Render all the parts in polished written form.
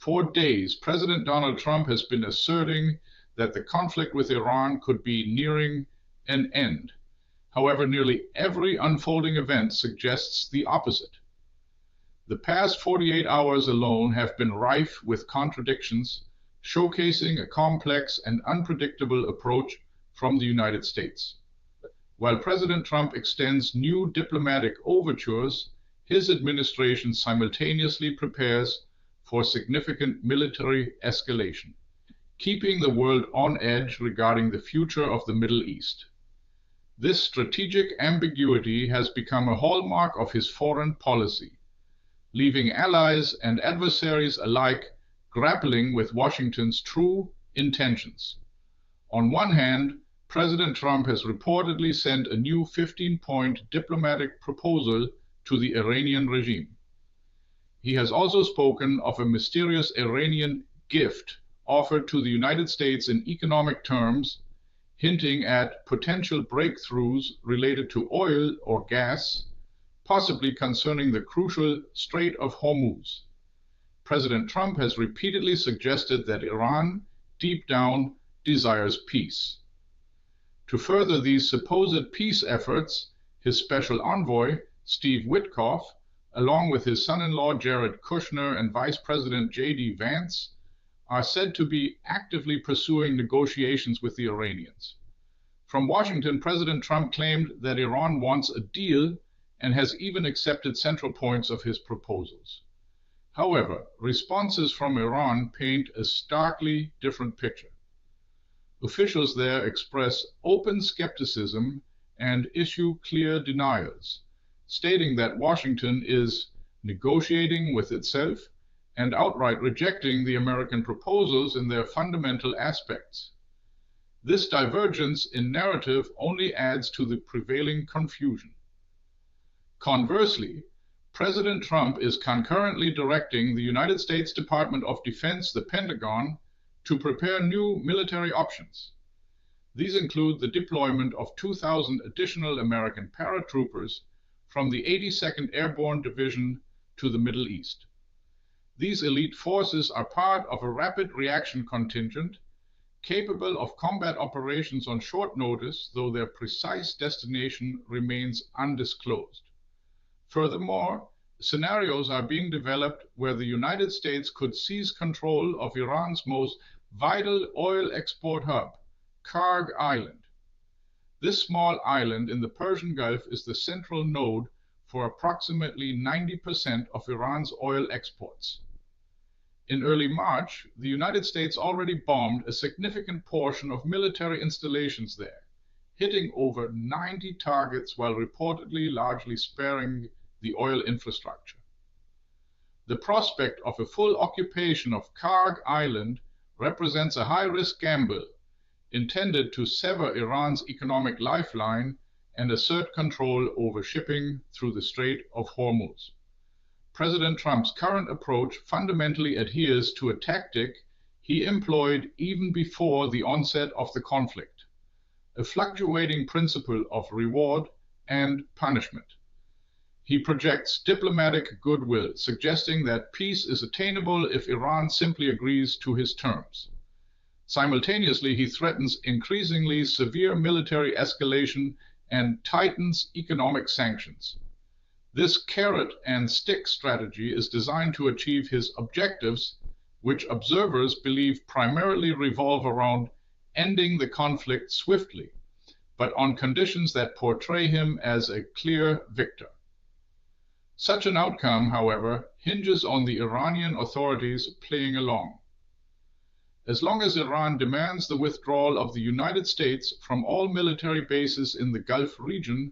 For days, President Donald Trump has been asserting that the conflict with Iran could be nearing an end. However, nearly every unfolding event suggests the opposite. The past 48 hours alone have been rife with contradictions, showcasing a complex and unpredictable approach from the United States. While President Trump extends new diplomatic overtures, his administration simultaneously prepares for significant military escalation, keeping the world on edge regarding the future of the Middle East. This strategic ambiguity has become a hallmark of his foreign policy, leaving allies and adversaries alike grappling with Washington's true intentions. On one hand, President Trump has reportedly sent a new 15-point diplomatic proposal to the Iranian regime. He has also spoken of a mysterious Iranian gift offered to the United States in economic terms, hinting at potential breakthroughs related to oil or gas, possibly concerning the crucial Strait of Hormuz. President Trump has repeatedly suggested that Iran, deep down, desires peace. To further these supposed peace efforts, his special envoy, Steve Witkoff, along with his son-in-law Jared Kushner and Vice President J.D. Vance, are said to be actively pursuing negotiations with the Iranians. From Washington, President Trump claimed that Iran wants a deal and has even accepted central points of his proposals. However, responses from Iran paint a starkly different picture. Officials there express open skepticism and issue clear denials, stating that Washington is negotiating with itself and outright rejecting the American proposals in their fundamental aspects. This divergence in narrative only adds to the prevailing confusion. Conversely, President Trump is concurrently directing the United States Department of Defense, the Pentagon, to prepare new military options. These include the deployment of 2,000 additional American paratroopers from the 82nd Airborne Division to the Middle East. These elite forces are part of a rapid reaction contingent capable of combat operations on short notice, though their precise destination remains undisclosed. Furthermore, scenarios are being developed where the United States could seize control of Iran's most vital oil export hub, Kharg Island. This small island in the Persian Gulf is the central node for approximately 90% of Iran's oil exports. In early March, the United States already bombed a significant portion of military installations there, hitting over 90 targets while reportedly largely sparing the oil infrastructure. The prospect of a full occupation of Kharg Island represents a high-risk gamble intended to sever Iran's economic lifeline and assert control over shipping through the Strait of Hormuz. President Trump's current approach fundamentally adheres to a tactic he employed even before the onset of the conflict, a fluctuating principle of reward and punishment. He projects diplomatic goodwill, suggesting that peace is attainable if Iran simply agrees to his terms. Simultaneously, he threatens increasingly severe military escalation and tightens economic sanctions. This carrot and stick strategy is designed to achieve his objectives, which observers believe primarily revolve around ending the conflict swiftly, but on conditions that portray him as a clear victor. Such an outcome, however, hinges on the Iranian authorities playing along. As long as Iran demands the withdrawal of the United States from all military bases in the Gulf region,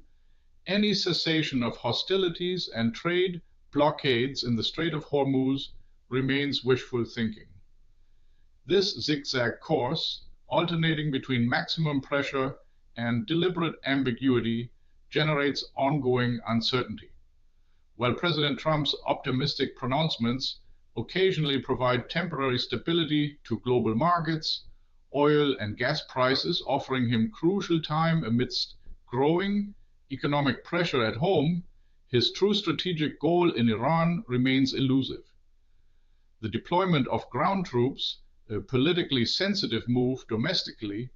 any cessation of hostilities and trade blockades in the Strait of Hormuz remains wishful thinking. This zigzag course, alternating between maximum pressure and deliberate ambiguity, generates ongoing uncertainty. While President Trump's optimistic pronouncements occasionally provide temporary stability to global markets, oil and gas prices offering him crucial time amidst growing economic pressure at home, his true strategic goal in Iran remains elusive. The deployment of ground troops, a politically sensitive move domestically,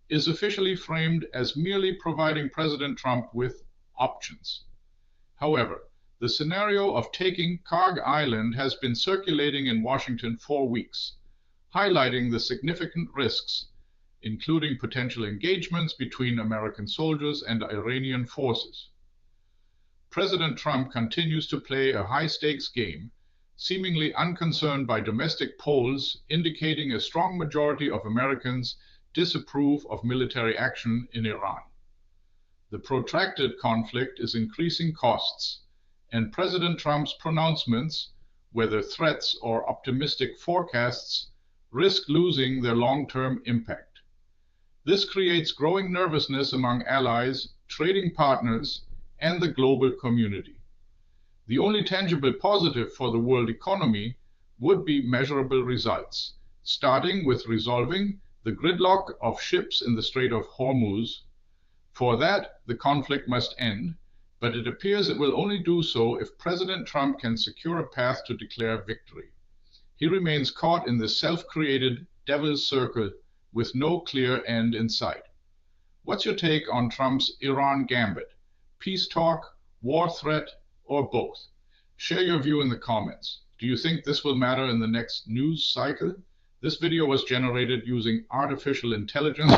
is officially framed as merely providing President Trump with options. However, the scenario of taking Kharg Island has been circulating in Washington for weeks, highlighting the significant risks, including potential engagements between American soldiers and Iranian forces. President Trump continues to play a high-stakes game, seemingly unconcerned by domestic polls indicating a strong majority of Americans disapprove of military action in Iran. The protracted conflict is increasing costs, and President Trump's pronouncements, whether threats or optimistic forecasts, risk losing their long-term impact. This creates growing nervousness among allies, trading partners, and the global community. The only tangible positive for the world economy would be measurable results, starting with resolving the gridlock of ships in the Strait of Hormuz. For that, the conflict must end, but it appears it will only do so if President Trump can secure a path to declare victory. He remains caught in this self-created devil's circle with no clear end in sight. What's your take on Trump's Iran Gambit? Peace talk, war threat, or both? Share your view in the comments. Do you think this will matter in the next news cycle? This video was generated using artificial intelligence